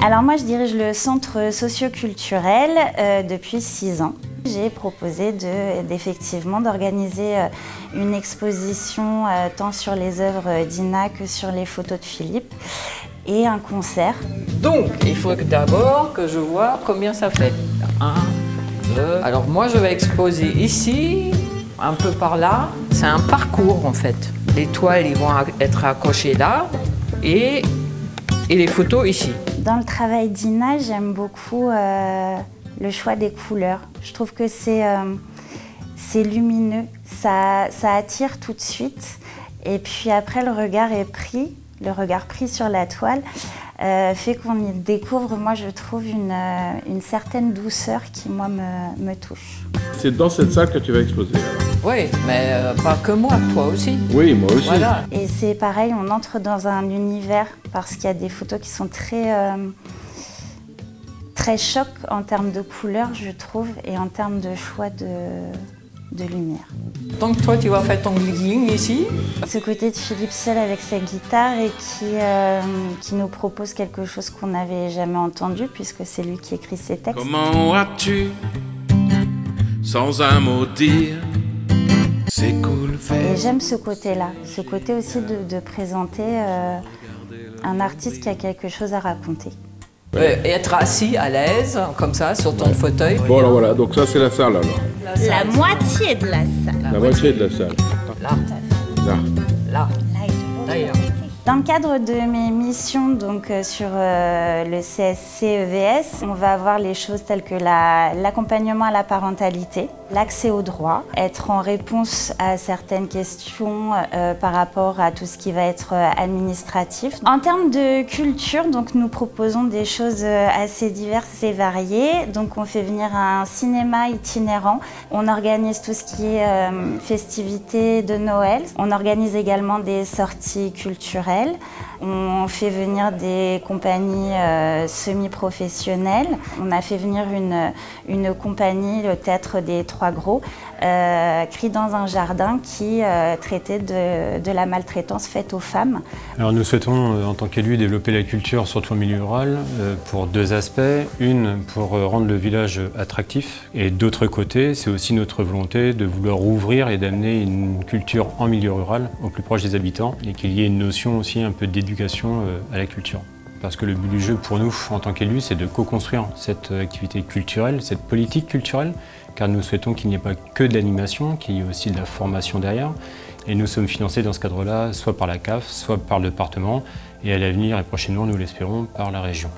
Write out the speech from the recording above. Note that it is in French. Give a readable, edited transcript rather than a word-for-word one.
Alors moi je dirige le centre socio-culturel depuis 6 ans. J'ai proposé effectivement d'organiser une exposition tant sur les œuvres d'Ina que sur les photos de Philippe et un concert. Donc il faut d'abord que je vois combien ça fait. 1, 2. Alors moi je vais exposer ici, un peu par là. C'est un parcours en fait. Les toiles ils vont être accrochées là et les photos ici. Dans le travail d'Ina, j'aime beaucoup le choix des couleurs. Je trouve que c'est lumineux, ça attire tout de suite. Et puis après, le regard pris sur la toile fait qu'on y découvre, moi je trouve, une certaine douceur qui, moi, me touche. C'est dans cette salle que tu vas exposer alors. Oui, mais pas que moi, toi aussi. Oui, moi aussi. Voilà. Et c'est pareil, on entre dans un univers parce qu'il y a des photos qui sont très choc en termes de couleurs, je trouve, et en termes de choix de lumière. Donc toi, tu vas faire ton glying ici. Ce côté de Philippe seul avec sa guitare et qui nous propose quelque chose qu'on n'avait jamais entendu puisque c'est lui qui écrit ses textes. Comment as-tu, sans un mot dire, c'est cool fait. Et j'aime ce côté-là, ce côté aussi de présenter un artiste qui a quelque chose à raconter. Et être assis à l'aise, comme ça, sur ton fauteuil. Bon alors voilà, donc ça c'est la salle alors. La moitié de la salle. La moitié de la salle. Là. Là. Là. D'ailleurs. Dans le cadre de mes missions donc, sur le CSC-EVS, on va avoir les choses telles que l'accompagnement à la parentalité, l'accès aux droits, être en réponse à certaines questions par rapport à tout ce qui va être administratif. En termes de culture, donc, nous proposons des choses assez diverses et variées. Donc, on fait venir un cinéma itinérant, on organise tout ce qui est festivités de Noël, on organise également des sorties culturelles. On fait venir des compagnies semi-professionnelles. On a fait venir une compagnie, le Théâtre des Trois Gros, Cris dans un jardin, qui traitait de la maltraitance faite aux femmes. Alors nous souhaitons, en tant qu'élus, développer la culture, surtout en milieu rural, pour 2 aspects. Une, pour rendre le village attractif. Et d'autre côté, c'est aussi notre volonté de vouloir ouvrir et d'amener une culture en milieu rural, au plus proche des habitants, et qu'il y ait une notion aussi un peu d'éducation à la culture. Parce que le but du jeu pour nous, en tant qu'élus, c'est de co-construire cette activité culturelle, cette politique culturelle, car nous souhaitons qu'il n'y ait pas que de l'animation, qu'il y ait aussi de la formation derrière. Et nous sommes financés dans ce cadre-là, soit par la CAF, soit par le département, et à l'avenir et prochainement, nous l'espérons, par la région.